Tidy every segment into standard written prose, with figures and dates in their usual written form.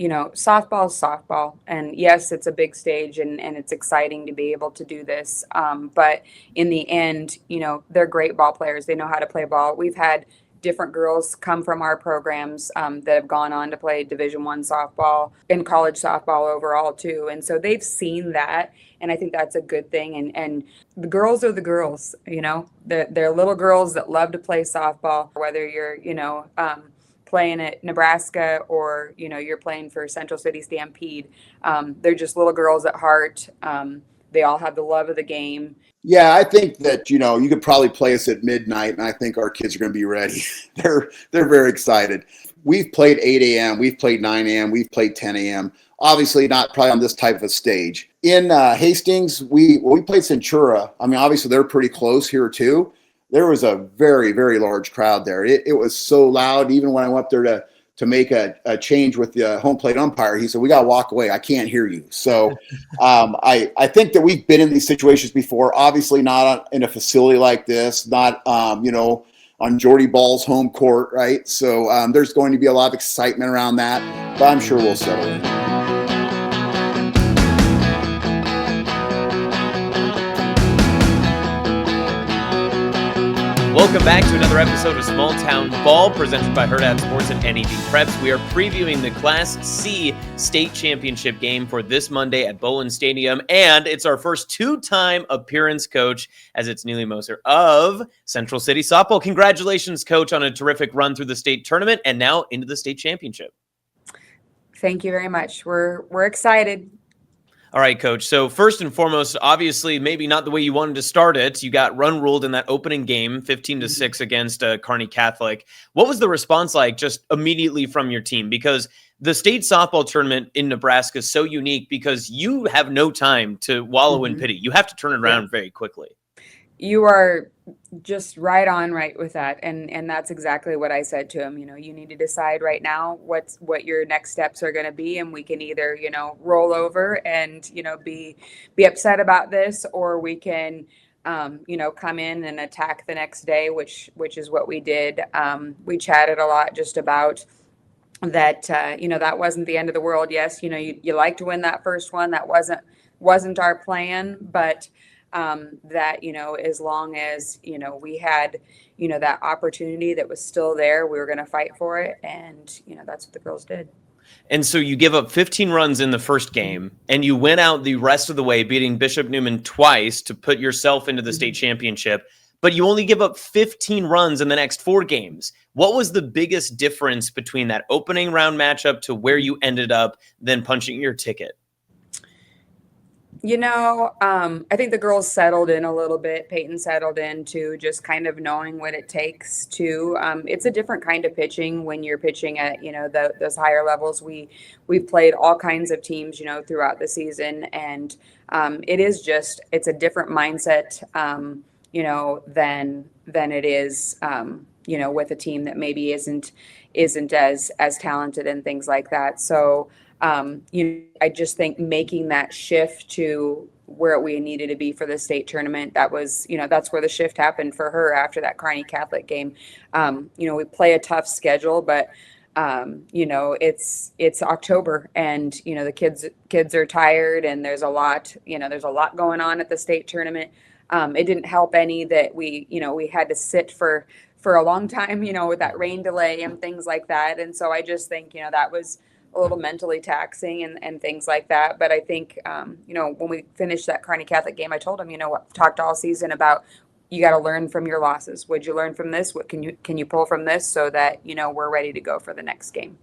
softball is softball. And yes, it's a big stage and it's exciting to be able to do this. But in the end, they're great ball players. They know how to play ball. We've had different girls come from our programs that have gone on to play Division I softball and college softball overall too. And so they've seen that. And I think that's a good thing. And the girls are the girls, they're little girls that love to play softball, whether you're, playing at Nebraska or you're playing for Central City Stampede. They're just little girls at heart. They all have the love of the game. Yeah, I think that you could probably play us at midnight, and I think our kids are going to be ready. They're very excited. We've played 8 a.m., we've played 9 a.m., we've played 10 a.m. Obviously, not probably on this type of a stage. In Hastings, we played Centura. I mean, obviously they're pretty close here too. There was a very, very large crowd there. It was so loud. Even when I went up there to make a change with the home plate umpire, he said, "We got to walk away. I can't hear you." So I think that we've been in these situations before, obviously not in a facility like this, not, on Jordy Ball's home court, right? So there's going to be a lot of excitement around that, but I'm sure we'll settle in. Welcome back to another episode of Small Town Ball, presented by Hurrdat Sports and NED Preps. We are previewing the Class C state championship game for this Monday at Bowlin Stadium, and it's our first two-time appearance, Coach, as it's Neely Moser of Central City Softball. Congratulations, Coach, on a terrific run through the state tournament and now into the state championship. Thank you very much. We're excited. All right, Coach. So first and foremost, obviously, maybe not the way you wanted to start it. You got run ruled in that opening game, 15-6 against Kearney Catholic. What was the response like just immediately from your team? Because the state softball tournament in Nebraska is so unique because you have no time to wallow in pity. You have to turn it around very quickly. You are just right on right with that. And that's exactly what I said to him. You need to decide right now what your next steps are going to be. And we can either, roll over and, be upset about this, or we can, come in and attack the next day, which is what we did. We chatted a lot just about that, that wasn't the end of the world. Yes. You like to win that first one. That wasn't our plan, but that, as long as, we had, that opportunity that was still there, we were going to fight for it. And, that's what the girls did. And so you give up 15 runs in the first game, and you went out the rest of the way, beating Bishop Neumann twice to put yourself into the state championship. But you only give up 15 runs in the next 4 games. What was the biggest difference between that opening round matchup to where you ended up then punching your ticket? I think the girls settled in a little bit. Peyton settled into just kind of knowing what it takes to. It's a different kind of pitching when you're pitching at those higher levels. We've played all kinds of teams throughout the season, and it's a different mindset than it is with a team that maybe isn't as talented and things like that. So. I just think making that shift to where we needed to be for the state tournament, that was, that's where the shift happened for her after that Kearney Catholic game. We play a tough schedule, but it's October, and the kids are tired, and there's a lot going on at the state tournament. It didn't help any that we had to sit for a long time, with that rain delay and things like that. And so I just think, that was a little mentally taxing and things like that. But I think, when we finished that Kearney Catholic game, I told him, talked all season about, you got to learn from your losses. What'd you learn from this? What can you pull from this so that, we're ready to go for the next game?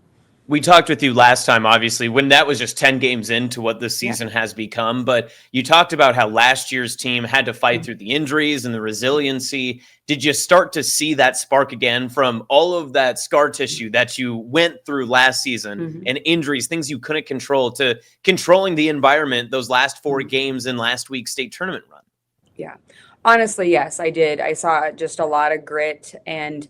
We talked with you last time, obviously, when that was just 10 games into what this season has become. But you talked about how last year's team had to fight through the injuries and the resiliency. Did you start to see that spark again from all of that scar tissue that you went through last season and injuries, things you couldn't control, to controlling the environment those last 4 games in last week's state tournament run? Yeah, honestly, yes, I did. I saw just a lot of grit. And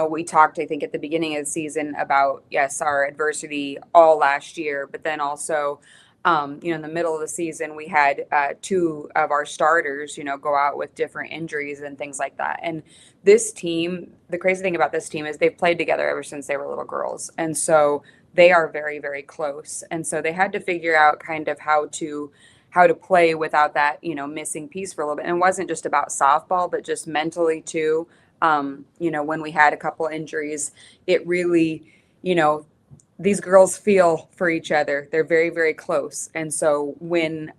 we talked, I think, at the beginning of the season about, yes, our adversity all last year, but then also, in the middle of the season, we had 2 of our starters, go out with different injuries and things like that. And this team, the crazy thing about this team is they've played together ever since they were little girls. And so they are very, very close. And so they had to figure out kind of how to play without that, missing piece for a little bit. And it wasn't just about softball, but just mentally too. When we had a couple injuries, it really, these girls feel for each other. They're very, very close. And so when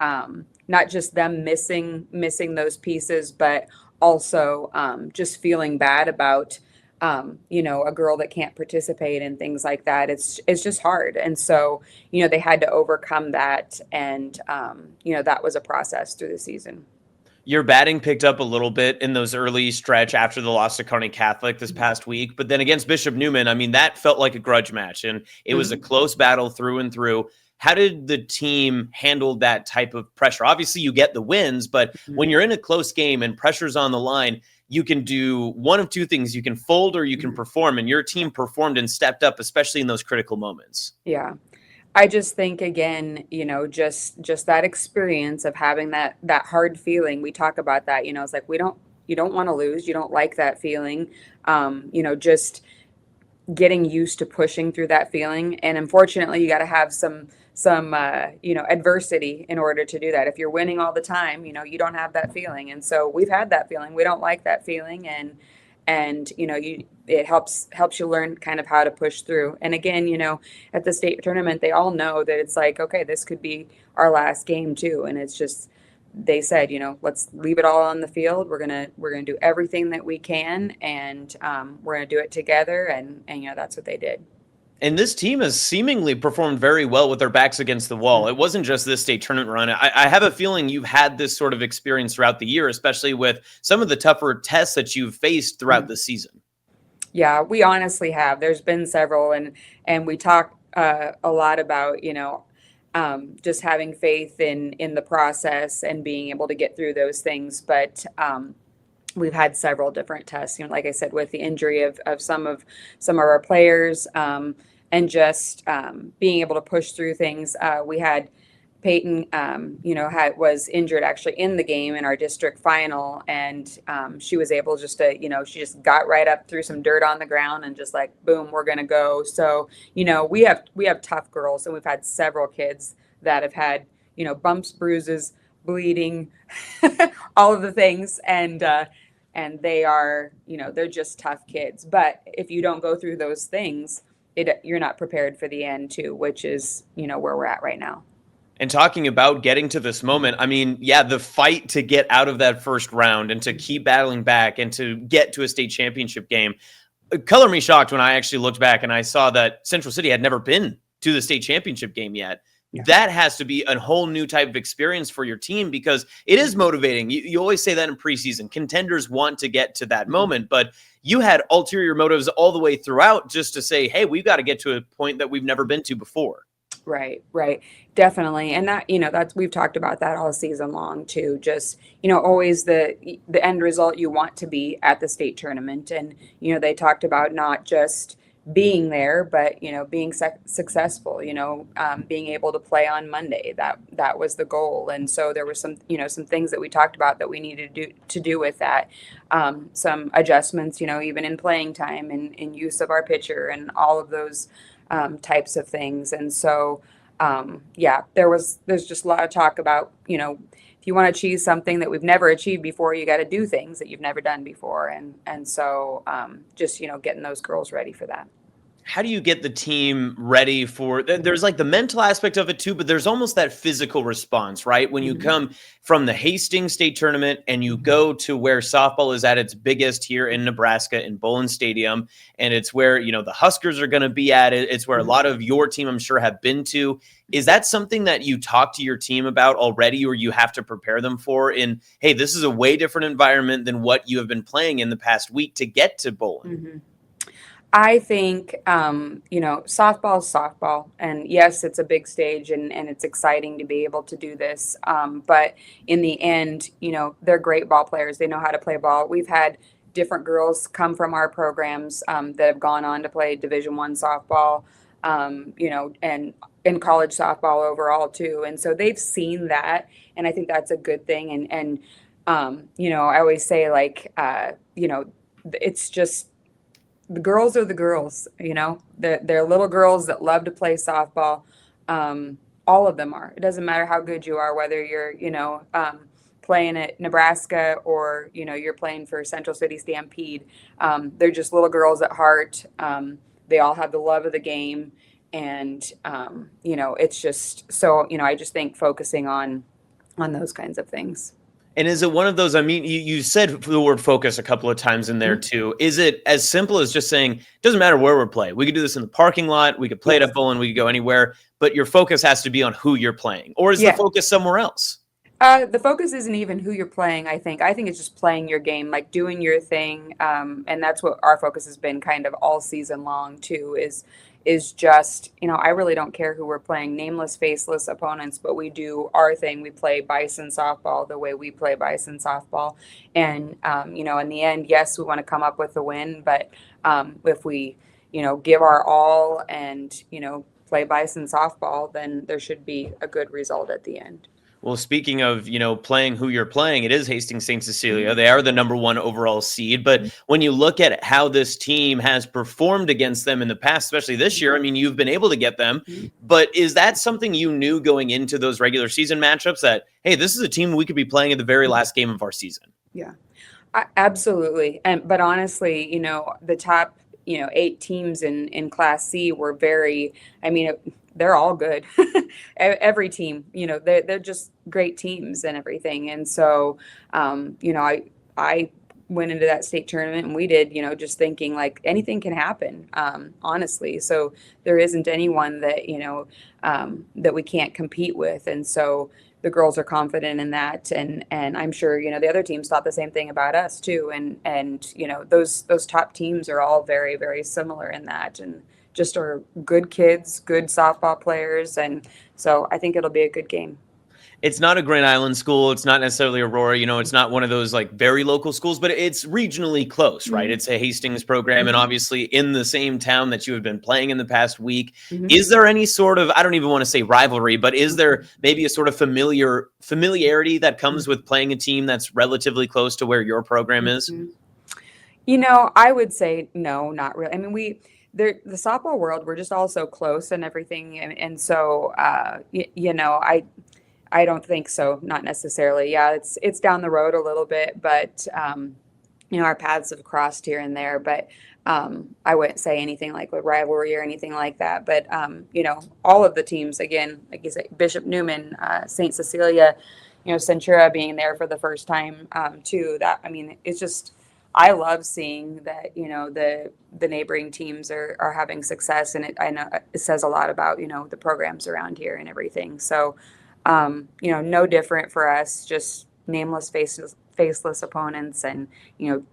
not just them missing those pieces, but also just feeling bad about a girl that can't participate and things like that. It's just hard. And so, they had to overcome that. And, that was a process through the season. Your batting picked up a little bit in those early stretch after the loss to Kearney Catholic this past week. But then against Bishop Neumann, I mean, that felt like a grudge match, and it was a close battle through and through. How did the team handle that type of pressure? Obviously, you get the wins, but when you're in a close game and pressure's on the line, you can do one of two things. You can fold or you can perform, and your team performed and stepped up, especially in those critical moments. Yeah. I just think again, just that experience of having that hard feeling. We talk about that, it's like you don't want to lose. You don't like that feeling. Just getting used to pushing through that feeling. And unfortunately, you got to have some adversity in order to do that. If you're winning all the time, you don't have that feeling. And so we've had that feeling. We don't like that feeling. And it helps you learn kind of how to push through. And again, at the state tournament, they all know that it's like, okay, this could be our last game too. And it's just, they said, let's leave it all on the field. We're gonna do everything that we can, and we're gonna do it together. And that's what they did. And this team has seemingly performed very well with their backs against the wall. It wasn't just this state tournament run. I have a feeling you've had this sort of experience throughout the year, especially with some of the tougher tests that you've faced throughout the season. Yeah, we honestly have. There's been several, and we talk a lot about, just having faith in the process and being able to get through those things. But we've had several different tests, like I said, with the injury of some of our players, and just being able to push through things. We had Peyton, was injured actually in the game in our district final, and she was able just to, she just got right up through some dirt on the ground and just like, boom, we're gonna go. So, we have tough girls, and we've had several kids that have had, bumps, bruises, bleeding, all of the things, and they are, they're just tough kids. But if you don't go through those things, you're not prepared for the end too, which is, where we're at right now. And talking about getting to this moment, I mean, yeah, the fight to get out of that first round and to keep battling back and to get to a state championship game. Color me shocked when I actually looked back and I saw that Central City had never been to the state championship game yet. Yeah. That has to be a whole new type of experience for your team, because it is motivating. You always say that in preseason. Contenders want to get to that moment, but you had ulterior motives all the way throughout just to say, hey, we've got to get to a point that we've never been to before. Right. Definitely. And that, that's, we've talked about that all season long too. Just, always the end result you want to be at the state tournament. And, they talked about not just being there, but, being successful, being able to play on Monday. That was the goal. And so there were some things that we talked about that we needed to do with that. Some adjustments, even in playing time and in use of our pitcher and all of those types of things. And so, there's just a lot of talk about, if you want to achieve something that we've never achieved before, you got to do things that you've never done before. And so, just, getting those girls ready for that. How do you get the team ready for, there's like the mental aspect of it too, but there's almost that physical response, right? When you come from the Hastings State Tournament and you go to where softball is at its biggest here in Nebraska in Bowlin Stadium, and it's where, the Huskers are going to be at it. It's where a lot of your team, I'm sure, have been to. Is that something that you talk to your team about already, or you have to prepare them for in, hey, this is a way different environment than what you have been playing in the past week to get to Bowlin? I think, softball is softball. And yes, it's a big stage and it's exciting to be able to do this. But in the end, they're great ball players. They know how to play ball. We've had different girls come from our programs that have gone on to play Division I softball, and in college softball overall too. And so they've seen that. And I think that's a good thing. And I always say, like, it's just, the girls are the girls, they're little girls that love to play softball. All of them are. It doesn't matter how good you are, whether you're, playing at Nebraska or, you're playing for Central City Stampede. They're just little girls at heart. They all have the love of the game. And, it's just, so, I just think focusing on those kinds of things. And is it one of those, I mean, you said the word focus a couple of times in there too. Is it as simple as just saying, it doesn't matter where we're playing. We could do this in the parking lot. We could play it at Bowlin. We could go anywhere, but your focus has to be on who you're playing, or is the focus somewhere else? The focus isn't even who you're playing, I think. I think it's just playing your game, like doing your thing. And that's what our focus has been kind of all season long too, is just, I really don't care who we're playing, nameless, faceless opponents, but we do our thing. We play Bison softball the way we play Bison softball. And, in the end, yes, we want to come up with a win, but if we, give our all and, play Bison softball, then there should be a good result at the end. Well, speaking of, playing who you're playing, it is Hastings St. Cecilia. They are the #1 overall seed. But when you look at how this team has performed against them in the past, especially this year, I mean, you've been able to get them. But is that something you knew going into those regular season matchups that, hey, this is a team we could be playing at the very last game of our season? Yeah, absolutely. But honestly, the top, 8 teams in Class C were very, they're all good. Every team, they're just great teams and everything. And so, I went into that state tournament and we did, just thinking like anything can happen, honestly. So there isn't anyone that, that we can't compete with. And so the girls are confident in that. And I'm sure, the other teams thought the same thing about us too. And, those top teams are all very, very similar in that. And just are good kids, good softball players. And so I think it'll be a good game. It's not a Grand Island school. It's not necessarily Aurora. It's not one of those like very local schools, but it's regionally close, right? It's a Hastings program and obviously in the same town that you have been playing in the past week. Is there any sort of, I don't even want to say rivalry, but is there maybe a sort of familiarity that comes with playing a team that's relatively close to where your program is? I would say no, not really. I mean, the softball world, we're just all so close and everything. And so, I don't think so. Not necessarily. Yeah, it's down the road a little bit, but our paths have crossed here and there. But I wouldn't say anything like a rivalry or anything like that. But all of the teams, again, like you say, Bishop Newman, St. Cecilia, Centura being there for the first time too. That it's just. I love seeing that, the neighboring teams are having success, and I know it says a lot about, the programs around here and everything. So, no different for us, just nameless, faceless opponents and,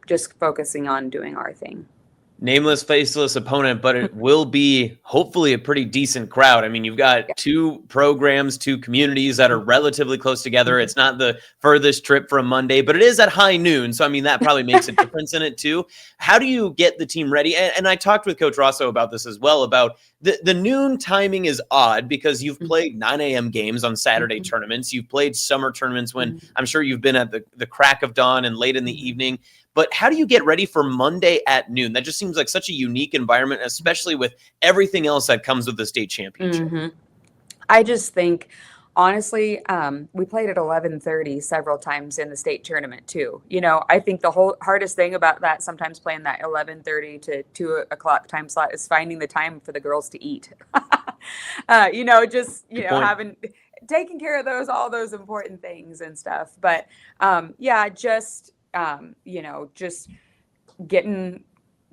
just focusing on doing our thing. Nameless, faceless opponent, but it will be hopefully a pretty decent crowd. I mean, you've got 2 programs, 2 communities that are relatively close together. It's not the furthest trip from Monday, but it is at high noon. So, that probably makes a difference in it too. How do you get the team ready? And I talked with Coach Rossow about this as well, about the noon timing is odd because you've played 9 a.m. games on Saturday tournaments. You've played summer tournaments when I'm sure you've been at the crack of dawn and late in the evening. But how do you get ready for Monday at noon? That just seems like such a unique environment, especially with everything else that comes with the state championship. I just think, honestly, we played at 11:30 several times in the state tournament too. I think the whole hardest thing about that, sometimes playing that 11:30 to 2 o'clock time slot, is finding the time for the girls to eat. Taking care of all those important things and stuff. But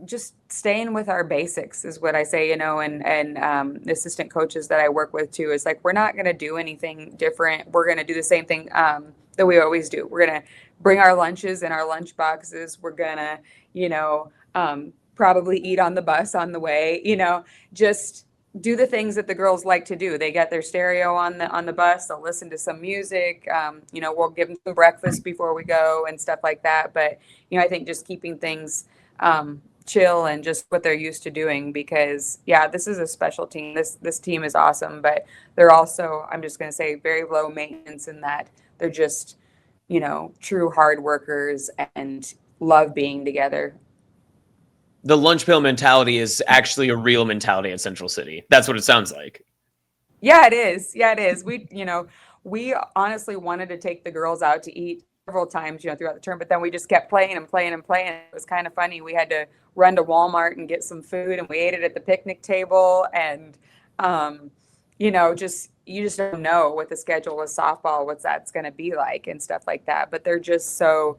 just staying with our basics is what I say, and the assistant coaches that I work with too, is like, we're not going to do anything different. We're going to do the same thing that we always do. We're going to bring our lunches in our lunch boxes. We're going to, probably eat on the bus on the way, just do the things that the girls like to do. They get their stereo on the bus. They'll listen to some music. We'll give them some breakfast before we go and stuff like that. But, I think just keeping things chill and just what they're used to doing, because this is a special team. This team is awesome, but they're also, I'm just going to say, very low maintenance in that they're just, true hard workers and love being together. The lunch pail mentality is actually a real mentality at Central City. That's what it sounds like. Yeah, it is. Yeah, it is. We honestly wanted to take the girls out to eat several times, throughout the term, but then we just kept playing and playing and playing. It was kind of funny. We had to run to Walmart and get some food, and we ate it at the picnic table. And, you just don't know what the schedule with softball, what's that's going to be like and stuff like that. But they're just so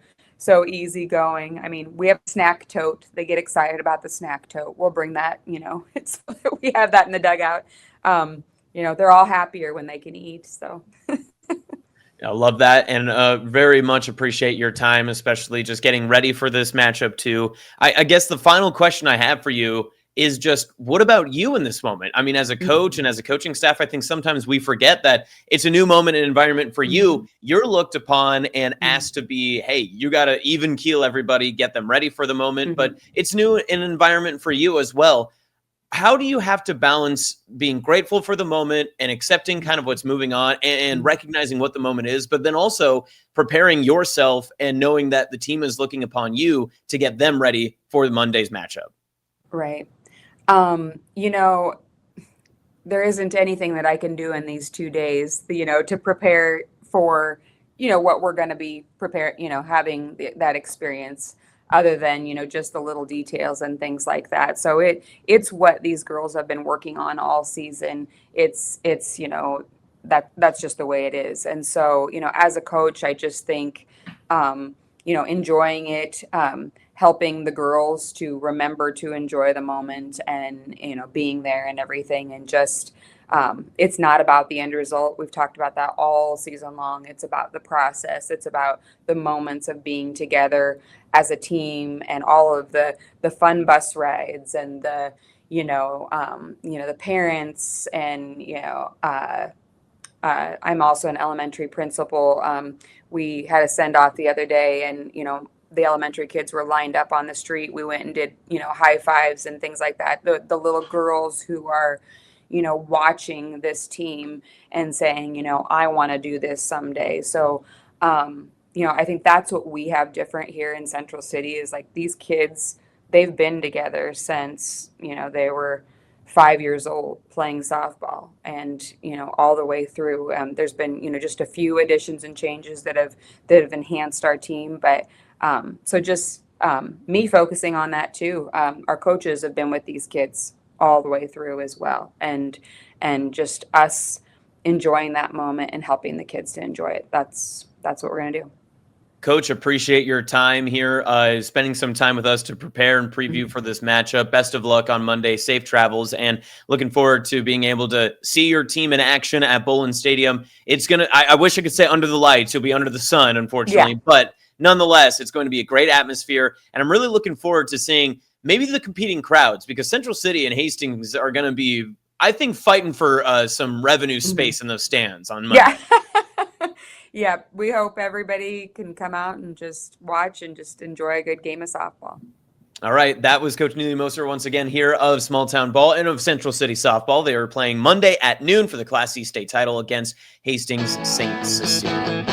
easygoing. I mean, we have a snack tote. They get excited about the snack tote. We'll bring that, it's we have that in the dugout. They're all happier when they can eat. So I love that, and very much appreciate your time, especially just getting ready for this matchup too. I guess the final question I have for you is just, what about you in this moment? I mean, as a coach and as a coaching staff, I think sometimes we forget that it's a new moment and environment for you. You're looked upon and asked to be, hey, you got to even keel everybody, get them ready for the moment, but it's new an environment for you as well. How do you have to balance being grateful for the moment and accepting kind of what's moving on and recognizing what the moment is, but then also preparing yourself and knowing that the team is looking upon you to get them ready for Monday's matchup? right. There isn't anything that I can do in these 2 days, to prepare for, what we're going to be prepared, having that experience, other than, just the little details and things like that. So it's what these girls have been working on all season. It's that's just the way it is. And so, as a coach, I just think, enjoying it, helping the girls to remember to enjoy the moment and, being there and everything. And just, it's not about the end result. We've talked about that all season long. It's about the process. It's about the moments of being together as a team, and all of the fun bus rides and the, the parents and, I'm also an elementary principal. We had a send off the other day, and, the elementary kids were lined up on the street. We went and did, high fives and things like that. The little girls who are, watching this team and saying, I want to do this someday. So, I think that's what we have different here in Central City is like these kids, they've been together since, they were 5 years old playing softball, and, all the way through. There's been, just a few additions and changes that have enhanced our team. But so just me focusing on that too. Our coaches have been with these kids all the way through as well, and just us enjoying that moment and helping the kids to enjoy it. That's what we're gonna do. Coach, appreciate your time here, spending some time with us to prepare and preview for this matchup. Best of luck on Monday. Safe travels, and looking forward to being able to see your team in action at Bowlin Stadium. It's gonna. I wish I could say under the lights. You'll be under the sun, unfortunately, but nonetheless, it's going to be a great atmosphere, and I'm really looking forward to seeing maybe the competing crowds, because Central City and Hastings are going to be, I think, fighting for some revenue space in those stands on Monday. Yeah. Yeah, we hope everybody can come out and just watch and just enjoy a good game of softball. All right, that was Coach Neely Moser once again here of Small Town Ball and of Central City Softball. They are playing Monday at noon for the Class C state title against Hastings St. Cecilia.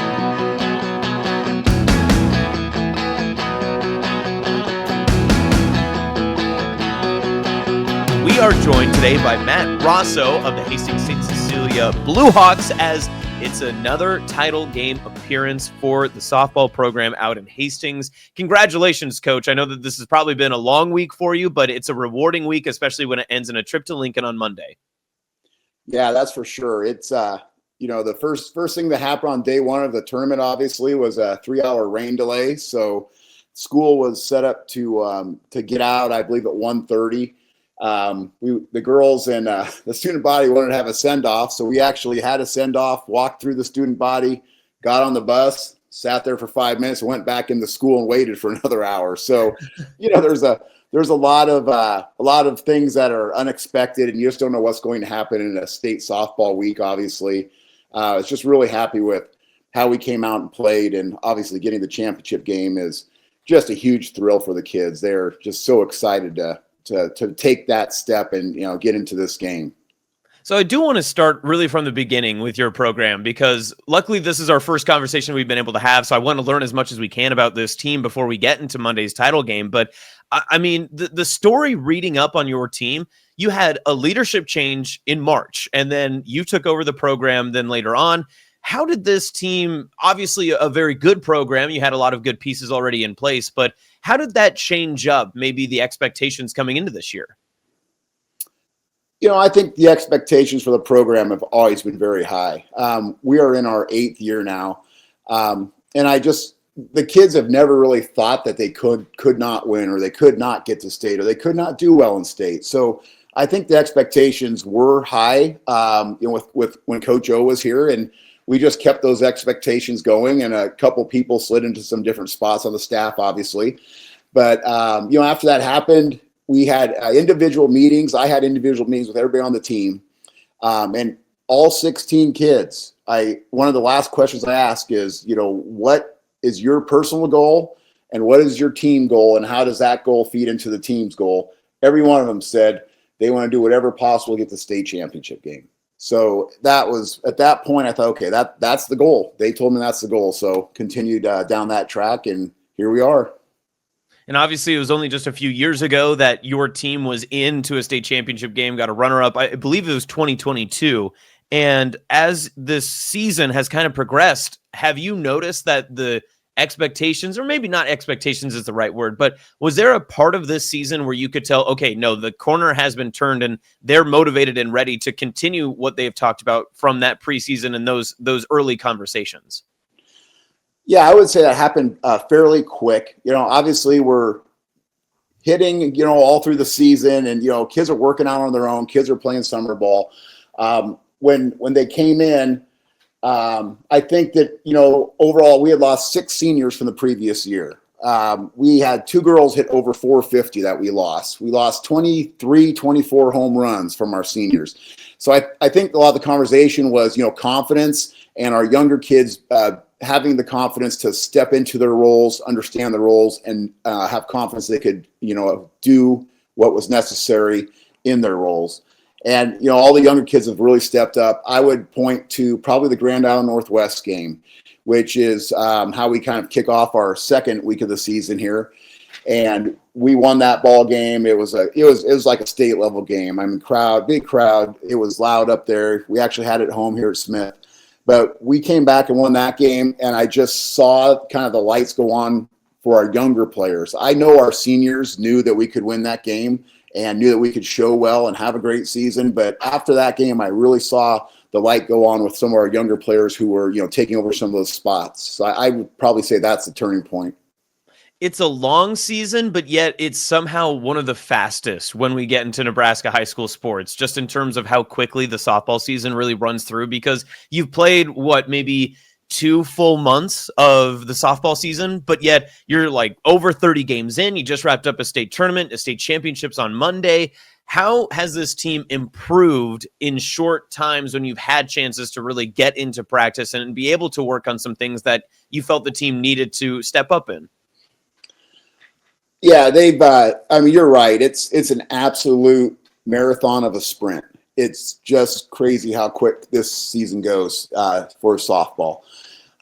We are joined today by Matt Rossow of the Hastings St. Cecilia Blue Hawks, as it's another title game appearance for the softball program out in Hastings. Congratulations, Coach. I know that this has probably been a long week for you, but it's a rewarding week, especially when it ends in a trip to Lincoln on Monday. Yeah, that's for sure. It's the first thing that happened on day one of the tournament, obviously, was a 3-hour rain delay. So school was set up to get out, I believe, at 1:30. The girls and the student body wanted to have a send-off, so we actually had a send-off, walked through the student body, got on the bus, sat there for 5 minutes, and went back into school and waited for another hour. So, there's a lot of things that are unexpected, and you just don't know what's going to happen in a state softball week. Obviously, I was just really happy with how we came out and played, and obviously getting the championship game is just a huge thrill for the kids. They're just so excited to take that step and get into this game. So I do want to start really from the beginning with your program, because luckily this is our first conversation we've been able to have. So I want to learn as much as we can about this team before we get into Monday's title game. But I mean, the story reading up on your team, you had a leadership change in March, and then you took over the program then later on. How did this team, obviously a very good program, you had a lot of good pieces already in place, but how did that change up maybe the expectations coming into this year? I think the expectations for the program have always been very high. We are in our 8th year now. And the kids have never really thought that they could not win, or they could not get to state, or they could not do well in state. So I think the expectations were high, with when Coach O was here, and we just kept those expectations going, and a couple people slid into some different spots on the staff, obviously. But, after that happened, we had individual meetings. I had individual meetings with everybody on the team, and all 16 kids. One of the last questions I ask is, what is your personal goal, and what is your team goal, and how does that goal feed into the team's goal? Every one of them said they want to do whatever possible to get the state championship game. So that was, at that point, I thought, okay, that's the goal. They told me that's the goal. So continued down that track, and here we are. And obviously, it was only just a few years ago that your team was into a state championship game, got a runner-up. I believe it was 2022. And as this season has kind of progressed, have you noticed that the expectations, or maybe not expectations is the right word, but was there a part of this season where you could tell, okay, no, the corner has been turned and they're motivated and ready to continue what they've talked about from that preseason and those early conversations? Yeah, I would say that happened fairly quick. Obviously we're hitting, all through the season, and, kids are working out on their own. Kids are playing summer ball. When they came in, I think that, overall we had lost 6 seniors from the previous year. We had 2 girls hit over 450 that we lost. We lost 24 home runs from our seniors. So I think a lot of the conversation was, confidence, and our younger kids having the confidence to step into their roles, understand the roles, and have confidence they could, do what was necessary in their roles. And, all the younger kids have really stepped up. I would point to probably the Grand Island Northwest game, which is how we kind of kick off our second week of the season here. And we won that ball game. It was like a state level game. I mean, big crowd. It was loud up there. We actually had it home here at Smith. But we came back and won that game, and I just saw kind of the lights go on for our younger players. I know our seniors knew that we could win that game and knew that we could show well and have a great season. But after that game, I really saw the light go on with some of our younger players who were, taking over some of those spots. So I would probably say that's the turning point. It's a long season, but yet it's somehow one of the fastest when we get into Nebraska high school sports, just in terms of how quickly the softball season really runs through, because you've played maybe 2 full months of the softball season, but yet you're like over 30 games in. You just wrapped up a state tournament, a state championships on Monday. How has this team improved in short times when you've had chances to really get into practice and be able to work on some things that you felt the team needed to step up in? Yeah, you're right. It's an absolute marathon of a sprint. It's just crazy how quick this season goes for softball.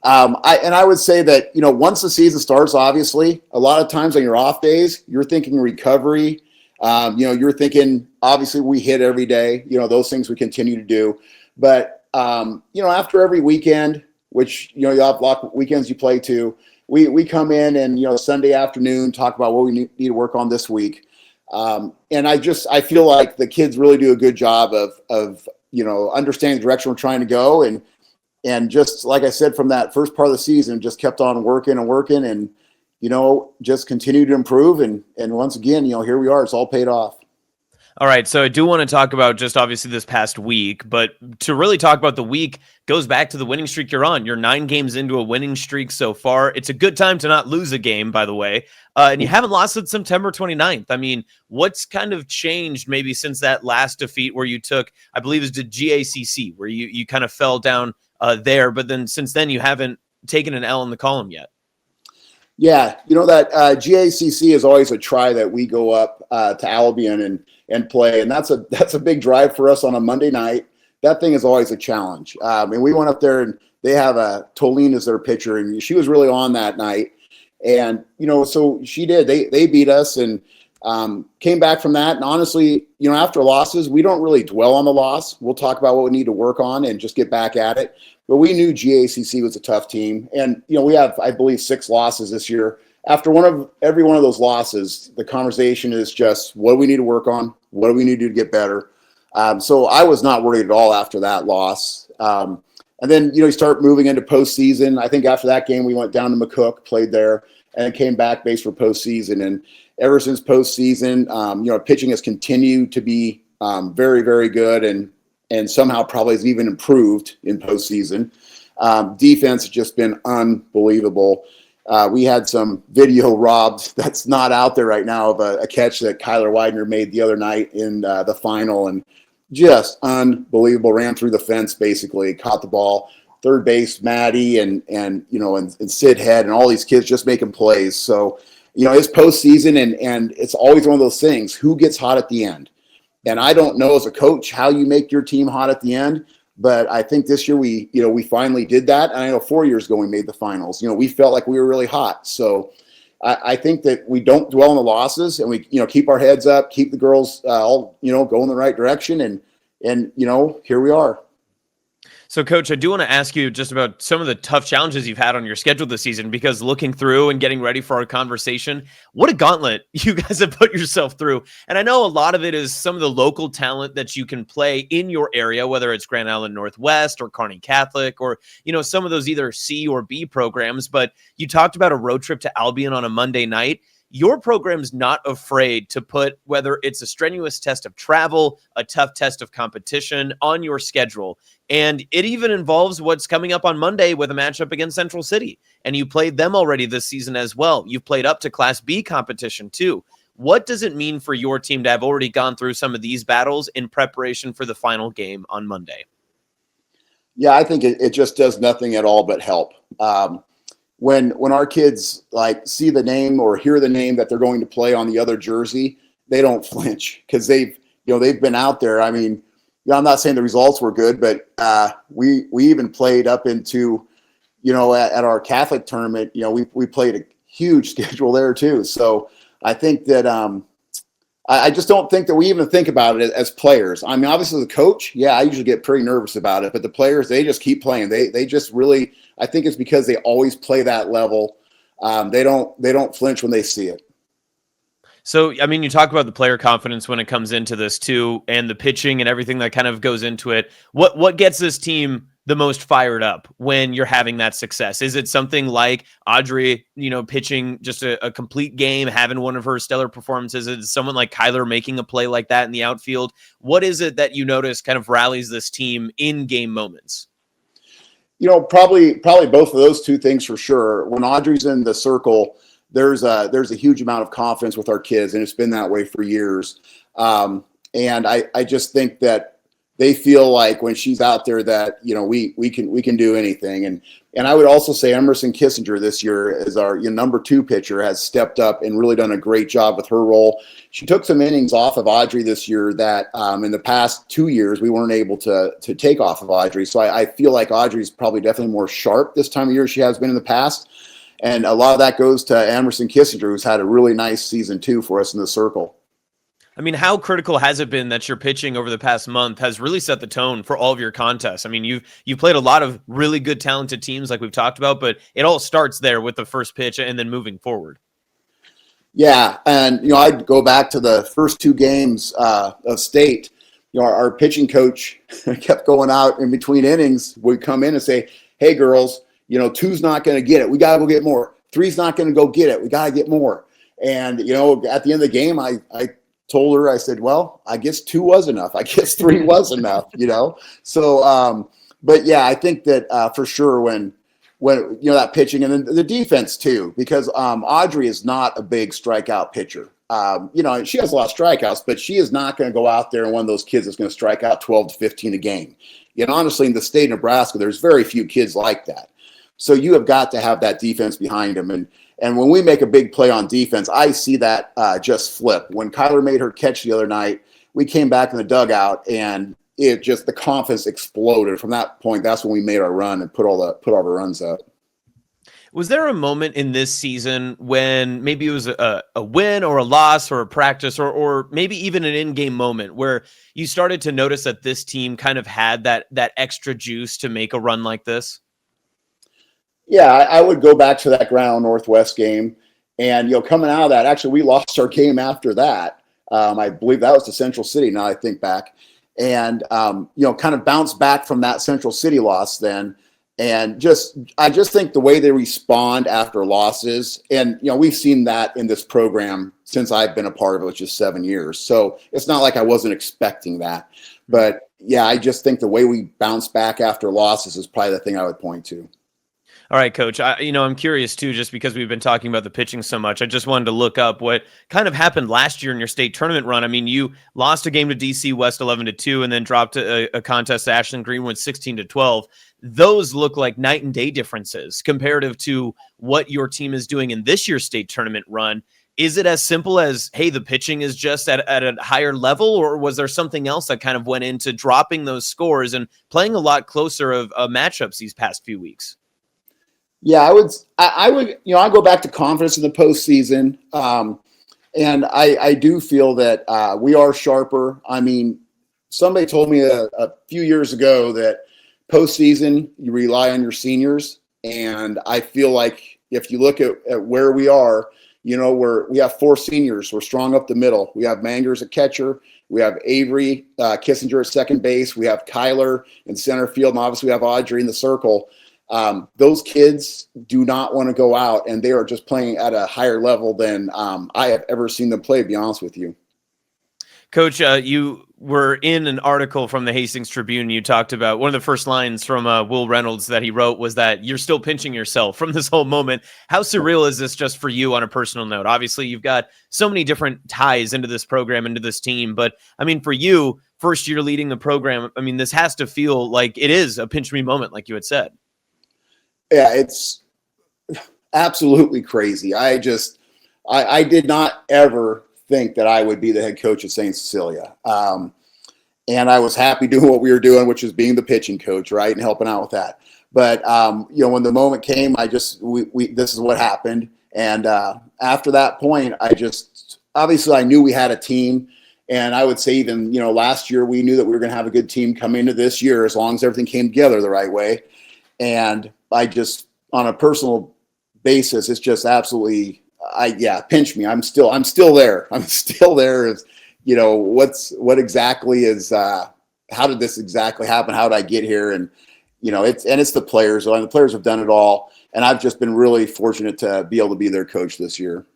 I would say that, once the season starts, obviously, a lot of times on your off days, you're thinking recovery. You're thinking, obviously, we hit every day. Those things we continue to do. But, after every weekend, which, you have a lot of weekends you play too, we come in and, Sunday afternoon, talk about what we need to work on this week. And I feel like the kids really do a good job of understanding the direction we're trying to go. And just like I said, from that first part of the season, just kept on working and, just continue to improve. And once again, here we are, it's all paid off. All right, so I do want to talk about just obviously this past week, but to really talk about the week goes back to the winning streak you're on. You're 9 games into a winning streak so far. It's a good time to not lose a game, by the way, and you haven't lost since September 29th. I mean, what's kind of changed maybe since that last defeat where you took, I believe it was the GACC, where you kind of fell down there, but then since then you haven't taken an L in the column yet? Yeah, that GACC is always a try that we go up to Albion and play, and that's a big drive for us on a Monday night. That thing is always a challenge. And we went up there, and they have Tolene as their pitcher, and she was really on that night. And, so she did. They beat us and came back from that. And honestly, after losses, we don't really dwell on the loss. We'll talk about what we need to work on and just get back at it. But we knew GACC was a tough team. And, we have, I believe, 6 losses this year. After every one of those losses, the conversation is just, what do we need to work on? What do we need to do to get better? So I was not worried at all after that loss. And then, you start moving into postseason. I think after that game, we went down to McCook, played there, and came back base for postseason. And ever since postseason, pitching has continued to be very, very good and somehow probably has even improved in postseason. Defense has just been unbelievable. We had some video, Rob, that's not out there right now, of a catch that Kyler Widener made the other night in the final, and just unbelievable. Ran through the fence, basically, caught the ball. Third base, Maddie and Sid Head and all these kids just making plays. So, it's postseason and it's always one of those things. Who gets hot at the end? And I don't know as a coach how you make your team hot at the end. But I think this year we finally did that. And I know 4 years ago we made the finals. We felt like we were really hot. So I think that we don't dwell on the losses and we keep our heads up, keep the girls all go in the right direction, and here we are. So, Coach, I do want to ask you just about some of the tough challenges you've had on your schedule this season, because looking through and getting ready for our conversation, what a gauntlet you guys have put yourself through. And I know a lot of it is some of the local talent that you can play in your area, whether it's Grand Island Northwest or Kearney Catholic or, some of those either C or B programs. But you talked about a road trip to Albion on a Monday night. Your program's not afraid to put, whether it's a strenuous test of travel, a tough test of competition, on your schedule. And it even involves what's coming up on Monday with a matchup against Central City. And you played them already this season as well. You've played up to Class B competition too. What does it mean for your team to have already gone through some of these battles in preparation for the final game on Monday? Yeah, I think it just does nothing at all but help. When our kids see the name or hear the name that they're going to play on the other jersey, they don't flinch because they've been out there. I mean, I'm not saying the results were good, but we even played up into, at our Catholic tournament, we played a huge schedule there too. So I think that I just don't think that we even think about it as players. I mean, obviously the coach, I usually get pretty nervous about it, but the players, they just keep playing. They just really, I think it's because they always play that level. They don't flinch when they see it. So, I mean, you talk about the player confidence when it comes into this too, and the pitching and everything that kind of goes into it. What gets this team the most fired up when you're having that success? Is it something like Audrey, pitching just a complete game, having one of her stellar performances? Is it someone like Kyler making a play like that in the outfield? What is it that you notice kind of rallies this team in game moments? Probably both of those two things for sure. When Audrey's in the circle, there's a huge amount of confidence with our kids, and it's been that way for years. And I just think that they feel like when she's out there that we can do anything. And I would also say Emerson Kissinger this year is our number 2 pitcher, has stepped up and really done a great job with her role. She took some innings off of Audrey this year that in the past 2 years we weren't able to take off of Audrey. So I feel like Audrey's probably definitely more sharp this time of year she has been in the past. And a lot of that goes to Emerson Kissinger, who's had a really nice season too for us in the circle. I mean, how critical has it been that your pitching over the past month has really set the tone for all of your contests? I mean, you've played a lot of really good, talented teams like we've talked about, but it all starts there with the first pitch and then moving forward. Yeah, and I'd go back to the first 2 games of state. Our pitching coach kept going out in between innings. We'd come in and say, "Hey, girls, 2's not going to get it. We got to go get more. 3's not going to go get it. We got to get more." And at the end of the game, I told her, I said, well, I guess 2 was enough. I guess 3 was enough, So, but yeah, I think that for sure when that pitching and then the defense too, because Audrey is not a big strikeout pitcher. She has a lot of strikeouts, but she is not going to go out there and one of those kids that's going to strike out 12 to 15 a game. Honestly, in the state of Nebraska, there's very few kids like that. So you have got to have that defense behind them. And when we make a big play on defense, I see that just flip. When Kyler made her catch the other night, we came back in the dugout and the confidence exploded. From that point, that's when we made our run and put all the runs up. Was there a moment in this season when maybe it was a win or a loss or a practice or maybe even an in-game moment where you started to notice that this team kind of had that extra juice to make a run like this? Yeah, I would go back to that Grand Island Northwest game, and coming out of that, actually, we lost our game after that. I believe that was to Central City. Now I think back, and kind of bounced back from that Central City loss then, and I just think the way they respond after losses, and we've seen that in this program since I've been a part of it, which is 7 years. So it's not like I wasn't expecting that, but yeah, I just think the way we bounce back after losses is probably the thing I would point to. All right, Coach. I'm curious too, just because we've been talking about the pitching so much. I just wanted to look up what kind of happened last year in your state tournament run. I mean, you lost a game to DC West 11-2, and then dropped a contest to Ashland Greenwood 16-12. Those look like night and day differences comparative to what your team is doing in this year's state tournament run. Is it as simple as, hey, the pitching is just at a higher level, or was there something else that kind of went into dropping those scores and playing a lot closer of matchups these past few weeks? Yeah, I would, I go back to confidence in the postseason. And I do feel that we are sharper. I mean, somebody told me a few years ago that postseason, you rely on your seniors. And I feel like if you look at where we are, we have 4 seniors. We're strong up the middle. We have Mangers at catcher. We have Avery Kissinger at second base. We have Kyler in center field. And obviously we have Audrey in the circle. Those kids do not want to go out, and they are just playing at a higher level than I have ever seen them play, to be honest with you. Coach, you were in an article from the Hastings Tribune. You talked about one of the first lines from Will Reynolds that he wrote was that you're still pinching yourself from this whole moment. How surreal is this just for you on a personal note? Obviously, you've got so many different ties into this program, into this team. But, I mean, for you, first year leading the program, I mean, this has to feel like it is a pinch me moment, like you had said. Yeah, it's absolutely crazy. I did not ever think that I would be the head coach at St. Cecilia. And I was happy doing what we were doing, which is being the pitching coach, right, and helping out with that. But, when the moment came, this is what happened. And after that point, obviously I knew we had a team. And I would say even, last year we knew that we were going to have a good team coming into this year as long as everything came together the right way. And on a personal basis, it's just absolutely, pinch me. I'm still there. I'm still there. What exactly is, how did this exactly happen? How did I get here? And, it's the players. And the players have done it all. And I've just been really fortunate to be able to be their coach this year.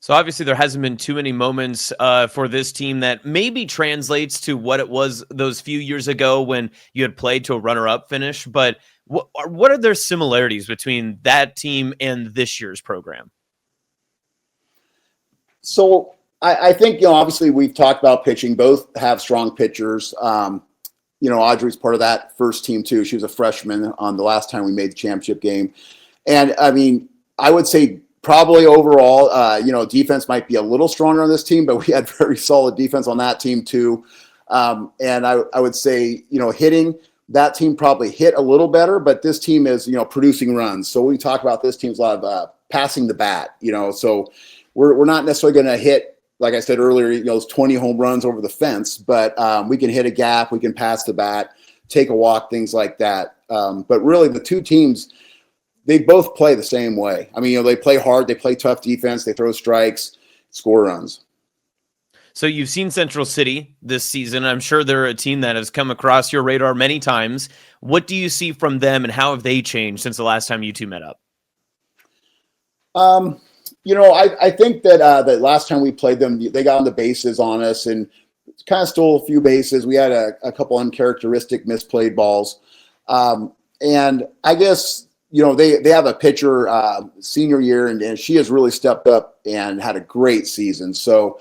So obviously there hasn't been too many moments for this team that maybe translates to what it was those few years ago when you had played to a runner-up finish. But what are their similarities between that team and this year's program? So I think, obviously we've talked about pitching. Both have strong pitchers. Audrey's part of that first team too. She was a freshman on the last time we made the championship game. And I mean, I would say probably overall, defense might be a little stronger on this team, but we had very solid defense on that team too. And I would say, hitting, that team probably hit a little better, but this team is, producing runs. So we talk about this team's a lot of passing the bat, so we're not necessarily going to hit, like I said earlier, those 20 home runs over the fence, but we can hit a gap, we can pass the bat, take a walk, things like that. But really the two teams, they both play the same way. I mean, they play hard, they play tough defense, they throw strikes, score runs. So you've seen Central City this season. I'm sure they're a team that has come across your radar many times. What do you see from them, and how have they changed since the last time you two met up? I think that last time we played them, they got on the bases on us and kind of stole a few bases. We had a couple uncharacteristic misplayed balls. And I guess, they have a pitcher senior year, and she has really stepped up and had a great season. So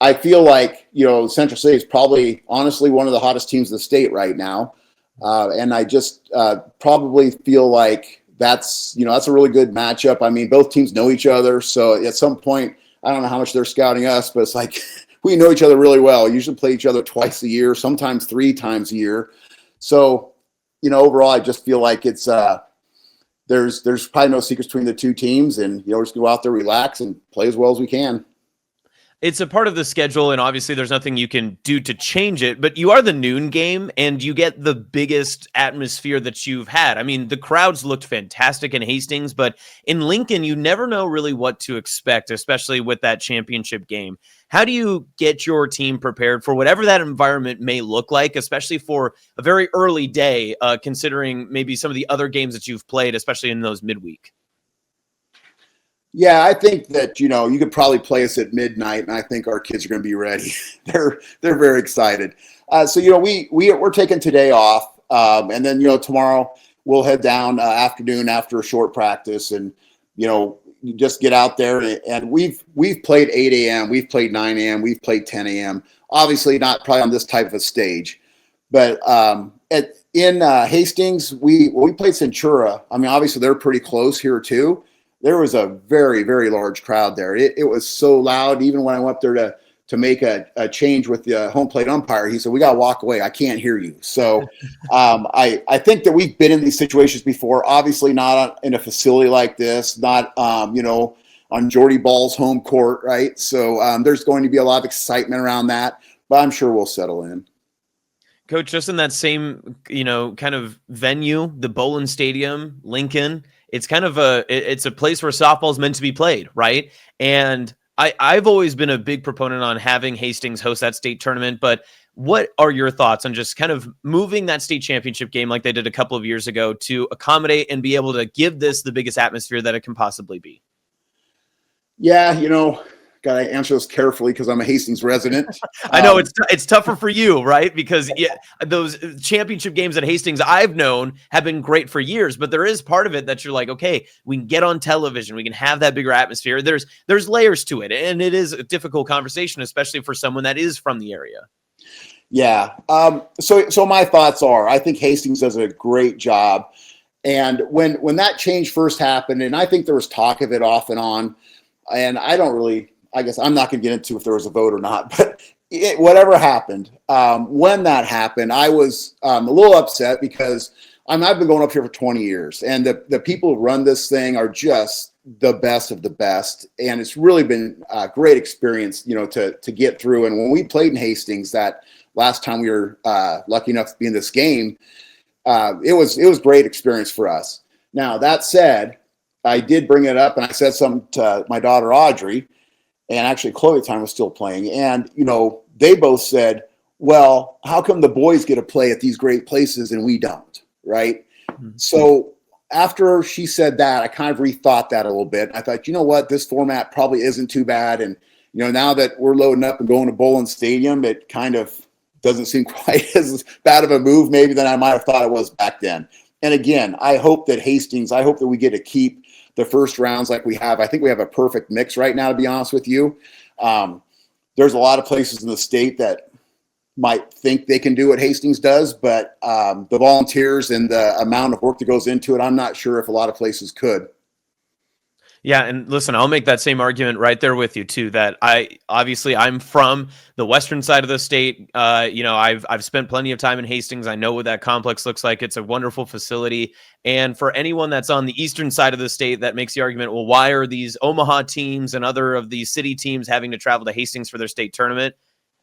I feel like, Central City is probably honestly one of the hottest teams in the state right now. And I just probably feel like that's a really good matchup. I mean, both teams know each other. So at some point, I don't know how much they're scouting us, but it's like we know each other really well. We usually play each other twice a year, sometimes 3 times a year. So, overall, I just feel like it's there's probably no secrets between the two teams, and we're just go out there, relax, and play as well as we can. It's a part of the schedule, and obviously there's nothing you can do to change it, but you are the noon game, and you get the biggest atmosphere that you've had. I mean, the crowds looked fantastic in Hastings, but in Lincoln, you never know really what to expect, especially with that championship game. How do you get your team prepared for whatever that environment may look like, especially for a very early day, considering maybe some of the other games that you've played, especially in those midweek? Yeah, I think that, you could probably play us at midnight, and I think our kids are going to be ready. They're very excited. So, we're taking today off, and then, tomorrow we'll head down afternoon after a short practice, and, you just get out there. And we've played 8 a.m., we've played 9 a.m., we've played 10 a.m. Obviously not probably on this type of a stage, but in Hastings, we played Centura. I mean, obviously they're pretty close here too. There was a very, very large crowd there. It was so loud. Even when I went up there to make a change with the home plate umpire, he said, "We got to walk away. I can't hear you." So I think that we've been in these situations before, obviously not in a facility like this, not, on Jordy Ball's home court, right? So there's going to be a lot of excitement around that, but I'm sure we'll settle in. Coach, just in that same, kind of venue, the Bowlin Stadium, Lincoln, it's kind of it's a place where softball is meant to be played, right? And I've always been a big proponent on having Hastings host that state tournament, but what are your thoughts on just kind of moving that state championship game like they did a couple of years ago to accommodate and be able to give this the biggest atmosphere that it can possibly be? Yeah, got to answer this carefully because I'm a Hastings resident. I know it's tougher for you, right? Because those championship games at Hastings I've known have been great for years, but there is part of it that you're like, okay, we can get on television, we can have that bigger atmosphere. There's layers to it, and it is a difficult conversation, especially for someone that is from the area. Yeah. So my thoughts are, I think Hastings does a great job. And when that change first happened, and I think there was talk of it off and on, and I guess I'm not going to get into if there was a vote or not, but whatever happened, when that happened, I was a little upset because I've been going up here for 20 years, and the people who run this thing are just the best of the best, and it's really been a great experience, to get through. And when we played in Hastings that last time we were lucky enough to be in this game, it was great experience for us. Now, that said, I did bring it up, and I said something to my daughter Audrey, and actually Chloe at the time was still playing. And, they both said, well, how come the boys get to play at these great places and we don't, right? Mm-hmm. So after she said that, I kind of rethought that a little bit. I thought, you know what, this format probably isn't too bad. And, now that we're loading up and going to Bowlin Stadium, it kind of doesn't seem quite as bad of a move maybe than I might have thought it was back then. And again, I hope that we get to keep the first rounds like we have. I think we have a perfect mix right now, to be honest with you. There's a lot of places in the state that might think they can do what Hastings does, but the volunteers and the amount of work that goes into it, I'm not sure if a lot of places could. Yeah, and listen, I'll make that same argument right there with you too. That I'm from the western side of the state. I've spent plenty of time in Hastings. I know what that complex looks like. It's a wonderful facility. And for anyone that's on the eastern side of the state that makes the argument, well, why are these Omaha teams and other of these city teams having to travel to Hastings for their state tournament?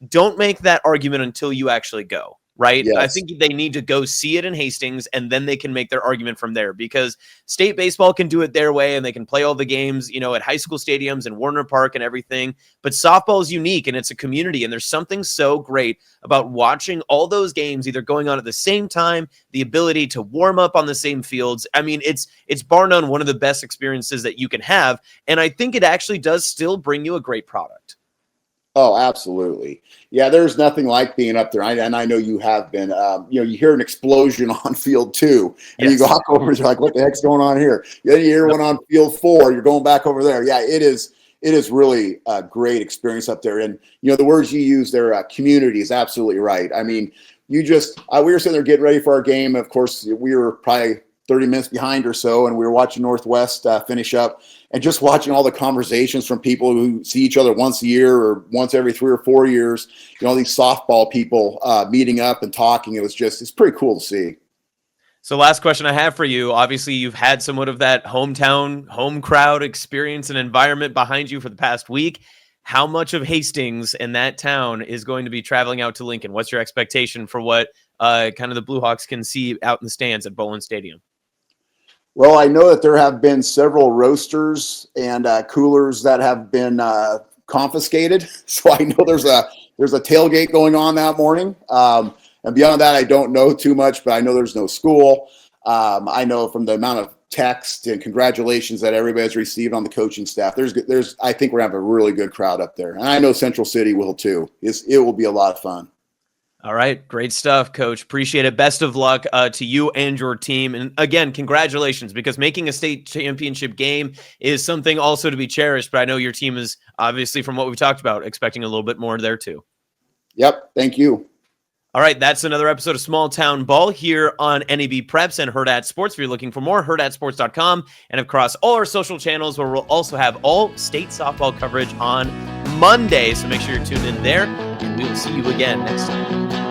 Don't make that argument until you actually go. Right? Yes. I think they need to go see it in Hastings, and then they can make their argument from there, because state baseball can do it their way and they can play all the games, at high school stadiums and Warner Park and everything. But softball is unique, and it's a community, and there's something so great about watching all those games either going on at the same time, the ability to warm up on the same fields. I mean, it's bar none one of the best experiences that you can have. And I think it actually does still bring you a great product. Oh, absolutely. Yeah, there's nothing like being up there. And I know you have been. You hear an explosion on field 2, and you go over, you're like, what the heck's going on here? Then you hear one on field 4, you're going back over there. Yeah, it is really a great experience up there. And, the words you use there, community, is absolutely right. I mean, we were sitting there getting ready for our game. Of course, we were probably 30 minutes behind or so, and we were watching Northwest finish up, and just watching all the conversations from people who see each other once a year or once every 3 or 4 years, these softball people meeting up and talking. It's pretty cool to see. So last question I have for you. Obviously, you've had somewhat of that hometown, home crowd experience and environment behind you for the past week. How much of Hastings and that town is going to be traveling out to Lincoln? What's your expectation for what kind of the Blue Hawks can see out in the stands at Bowlin Stadium? Well, I know that there have been several roasters and coolers that have been confiscated. So I know there's a tailgate going on that morning. And beyond that, I don't know too much, but I know there's no school. I know from the amount of text and congratulations that everybody's received on the coaching staff, I think we're gonna have a really good crowd up there. And I know Central City will too. It will be a lot of fun. All right. Great stuff, Coach. Appreciate it. Best of luck to you and your team. And again, congratulations, because making a state championship game is something also to be cherished. But I know your team is, obviously, from what we've talked about, expecting a little bit more there too. Yep. Thank you. All right, that's another episode of Small Town Ball here on NAB Preps and Hurrdat Sports. If you're looking for more, hurrdatsports.com, and across all our social channels, where we'll also have all state softball coverage on Monday. So make sure you're tuned in there, and we will see you again next time.